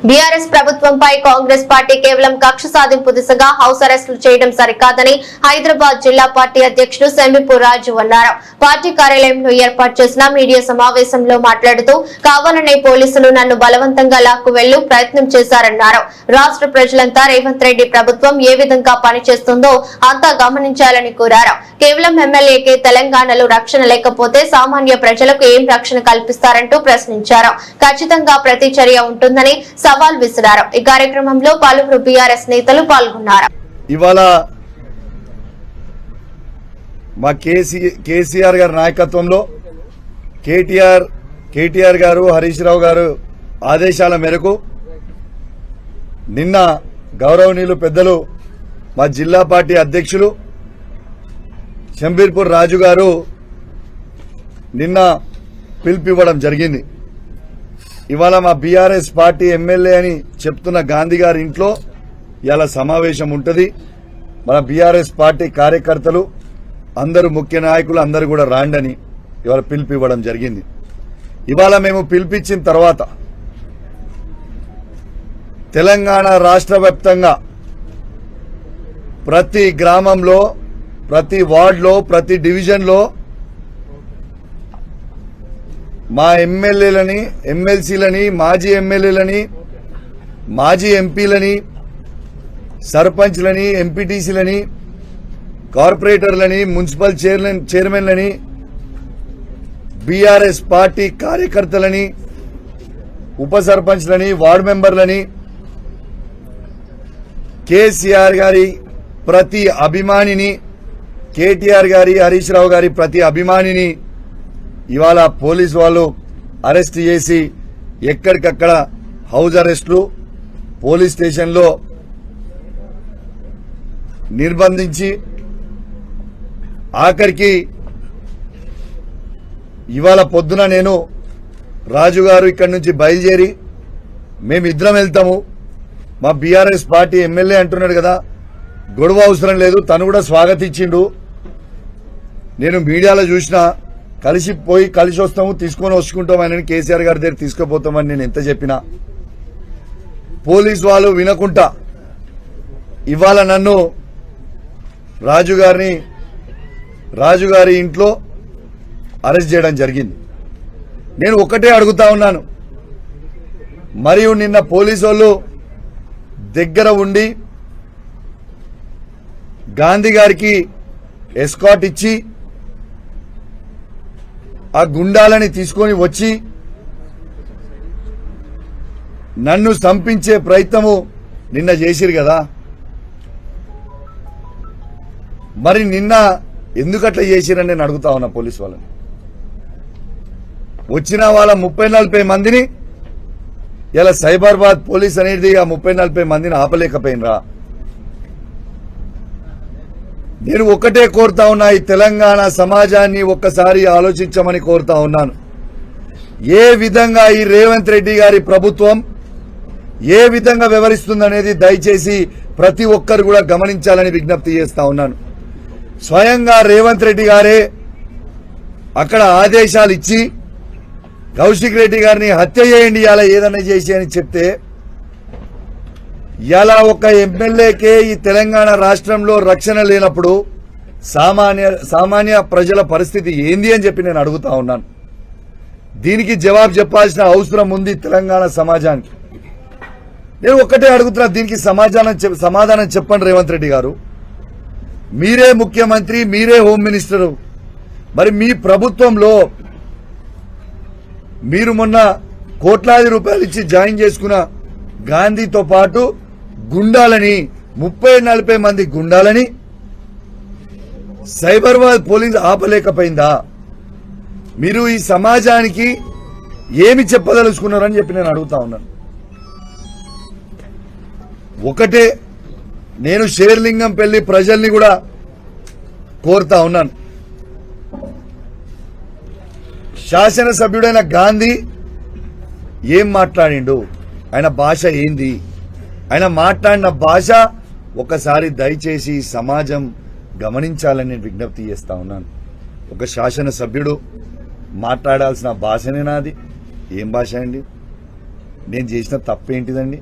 BRS ప్రభుత్వంపై Congress party కేవలం కక్ష సాధింపు దిశగా హౌస్ అరెస్టులు చేయడం సరికాదని హైదరాబాద్ జిల్లా పార్టీ అధ్యక్షుడు సెంబిపూర్ రాజు అన్నారు. పార్టీ కార్యాలయంలో ఏర్పాటు చేసిన మీడియా సమావేశంలో మాట్లాడుతూ కావాలనే పోలీసులు నన్ను బలవంతంగా లాక్కు వెళ్లు ప్రయత్నం చేశారన్నారు. రాష్ట్ర ప్రజలంతా రేవంత్ రెడ్డి ప్రభుత్వం ఏ విధంగా పనిచేస్తుందో అంతా గమనించాలని కోరారు. కేవలం ఎమ్మెల్యేకే తెలంగాణలో రక్షణ లేకపోతే సామాన్య ప్రజలకు ఏం రక్షణ కల్పిస్తారంటూ ప్రశ్నించారు. ఖచ్చితంగా ప్రతి చర్య ఉంటుందని సవాల్ విసిరారు. ఈ కార్యక్రమంలో పలువురు బీఆర్ఎస్ నేతలు పాల్గొన్నారు. ఇవాళ మా కేసీఆర్ గారి నాయకత్వంలో కేటీఆర్ గారు హరీష్ రావు గారు ఆదేశాల మేరకు నిన్న గౌరవనీయులు పెద్దలు మా జిల్లా పార్టీ అధ్యక్షులు శంబీర్పూర్ రాజు గారు నిన్న పిలుపివ్వడం జరిగింది. ఇవాళ మా బీఆర్ఎస్ పార్టీ ఎమ్మెల్యే అని చెప్తున్న గాంధీ గారి ఇంట్లో ఇవాళ సమావేశం ఉంటుంది. మన బీఆర్ఎస్ పార్టీ కార్యకర్తలు అందరూ ముఖ్య నాయకులు అందరూ కూడా రాండని ఇవాళ పిలుపివ్వడం జరిగింది. ఇవాళ మేము పిలిపించిన తర్వాత తెలంగాణ రాష్ట్ర వ్యాప్తంగా ప్రతి గ్రామంలో, ప్రతి వార్డులో, ప్రతి డివిజన్లో మా ఎమ్మెల్యేలని, ఎమ్మెల్సీలని, మాజీ ఎమ్మెల్యేలని, మాజీ ఎంపీలని, సర్పంచ్లని, ఎంపీటీసీలని, కార్పొరేటర్లని, మున్సిపల్ చైర్మన్లని, బీఆర్ఎస్ పార్టీ కార్యకర్తలని, ఉప సర్పంచ్లని, వార్డు మెంబర్లని, కేసీఆర్ గారి ప్రతి అభిమానిని, కేటీఆర్ గారి, హరీష్ రావు గారి ప్రతి అభిమానిని ఇవాళ పోలీసు వాళ్ళు అరెస్ట్ చేసి ఎక్కడికక్కడ హౌస్ అరెస్టులు, పోలీస్ స్టేషన్లో నిర్బంధించి ఆఖరికి ఇవాళ పొద్దున నేను రాజు గారు ఇక్కడి నుంచి బయలుదేరి మేమిద్దరం వెళ్తాము, మా బీఆర్ఎస్ పార్టీ ఎమ్మెల్యే అంటున్నాడు కదా, గొడవ అవసరం లేదు, తను కూడా స్వాగతించిండు. నేను మీడియాలో చూసినా కలిసి వస్తాము, తీసుకొని వచ్చుకుంటామని కేసీఆర్ గారి దగ్గర తీసుకుపోతామని నేను ఎంత చెప్పినా పోలీసు వాళ్ళు వినకుండా ఇవాళ నన్ను రాజుగారి ఇంట్లో అరెస్ట్ చేయడం జరిగింది. నేను ఒకటే అడుగుతా ఉన్నాను, మరియు నిన్న పోలీసు వాళ్ళు దగ్గర ఉండి గాంధీ గారికి ఎస్కాట్ ఇచ్చి ఆ గుండాలని తీసుకొని వచ్చి నన్ను చంపించే ప్రయత్నము నిన్న చేసిరు కదా, మరి నిన్న ఎందుకట్లా చేసిరని నేను అడుగుతా ఉన్నా పోలీసు వాళ్ళని. వచ్చిన వాళ్ళ 30-40 మందిని ఇలా సైబరాబాద్ పోలీస్ అనేది ఆ 30-40 మందిని ఆపలేకపోయినరా. నేను ఒక్కటే కోరుతా ఉన్నా, ఈ తెలంగాణ సమాజాన్ని ఒక్కసారి ఆలోచించమని కోరుతా ఉన్నాను. ఏ విధంగా ఈ రేవంత్ రెడ్డి గారి ప్రభుత్వం ఏ విధంగా వ్యవహరిస్తుందనేది దయచేసి ప్రతి ఒక్కరు కూడా గమనించాలని విజ్ఞప్తి చేస్తా ఉన్నాను. స్వయంగా రేవంత్ రెడ్డి గారే అక్కడ ఆదేశాలు ఇచ్చి కౌశిక్ రెడ్డి గారిని హత్య చేయండి, ఇలా ఏదన్నా చేసి అని చెప్తే ఇలా ఒక ఎమ్మెల్యేకే ఈ తెలంగాణ రాష్ట్రంలో రక్షణ లేనప్పుడు సామాన్య ప్రజల పరిస్థితి ఏంది అని చెప్పి నేను అడుగుతా ఉన్నాను. దీనికి జవాబు చెప్పాల్సిన అవసరం ఉంది తెలంగాణ సమాజానికి. నేను ఒక్కటే అడుగుతున్నా, దీనికి సమాధానం చెప్పండి రేవంత్ రెడ్డి గారు. మీరే ముఖ్యమంత్రి, మీరే హోమ్ మినిస్టరు, మరి మీ ప్రభుత్వంలో మీరు మొన్న కోట్లాది రూపాయలు ఇచ్చి జాయిన్ చేసుకున్న గాంధీతో పాటు గుండాలని 30-40 మంది గుండాలని సైబరాబాద్ పోలీస్ ఆపలేకపోయిందా? మీరు ఈ సమాజానికి ఏమి చెప్పదలుచుకున్నారని చెప్పి నేను అడుగుతా ఉన్నాను. ఒకటే నేను షేర్లింగంపల్లి ప్రజల్ని కూడా కోరుతా ఉన్నాను, శాసనసభ్యుడైన గాంధీ ఏం మాట్లాడిండు, ఆయన భాష ఏంది, ఆయన మాట్లాడిన భాష ఒకసారి దయచేసి సమాజం గమనించాలని నేను విజ్ఞప్తి చేస్తా ఉన్నాను. ఒక శాసనసభ్యుడు మాట్లాడాల్సిన భాషనేనా అది? ఏం భాష అండి? నేను చేసిన తప్పేంటిదండి?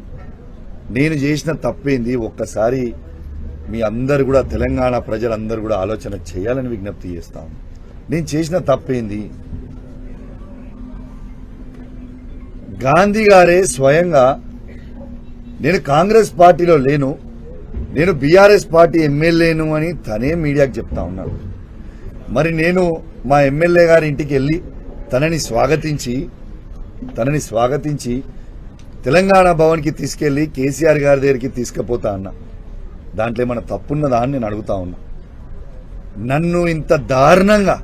నేను చేసిన తప్పేంది? ఒక్కసారి మీ అందరు కూడా, తెలంగాణ ప్రజలందరూ కూడా ఆలోచన చేయాలని విజ్ఞప్తి చేస్తాను. నేను చేసిన తప్పేంది? గాంధీ గారే స్వయంగా నేను కాంగ్రెస్ పార్టీలో లేను, నేను బీఆర్ఎస్ పార్టీ ఎమ్మెల్యేను అని తనే మీడియాకు చెప్తా ఉన్నాడు. మరి నేను మా ఎమ్మెల్యే గారి ఇంటికి వెళ్ళి తనని స్వాగతించి తెలంగాణ భవన్కి తీసుకెళ్లి కేసీఆర్ గారి దగ్గరికి తీసుకుపోతా అన్నా. దాంట్లో ఏమైనా తప్పున్నదా అని నేను అడుగుతా ఉన్నా. నన్ను ఇంత దారుణంగా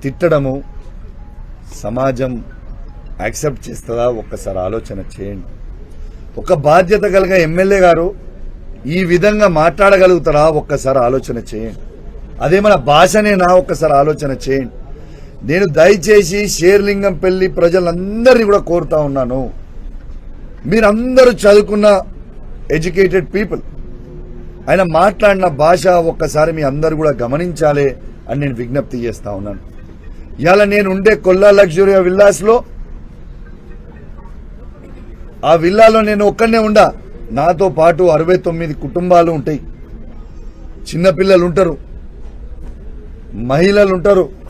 తిట్టడము సమాజం యాక్సెప్ట్ చేస్తుందా? ఒక్కసారి ఆలోచన చేయండి. ఒక బాధ్యత కలిగిన ఎమ్మెల్యే గారు ఈ విధంగా మాట్లాడగలుగుతారా? ఒక్కసారి ఆలోచన చేయండి. అదే మన భాషనేనా? ఒక్కసారి ఆలోచన చేయండి. నేను దయచేసి షేర్లింగంపల్లి ప్రజలందరినీ కూడా కోరుతా ఉన్నాను, మీరందరూ చదువుకున్న ఎడ్యుకేటెడ్ పీపుల్, ఆయన మాట్లాడిన భాష ఒక్కసారి మీ అందరు కూడా గమనించాలి అని నేను విజ్ఞప్తి చేస్తా ఉన్నాను. ఇవాళ నేను ఉండే కొల్లా లగ్జరీ విల్లాస్లో, ఆ విల్లాలో నేను ఒక్కనే ఉండా. నాతో పాటు 69 కుటుంబాలు ఉంటాయి. చిన్నపిల్లలు ఉంటారు, మహిళలు ఉంటారు,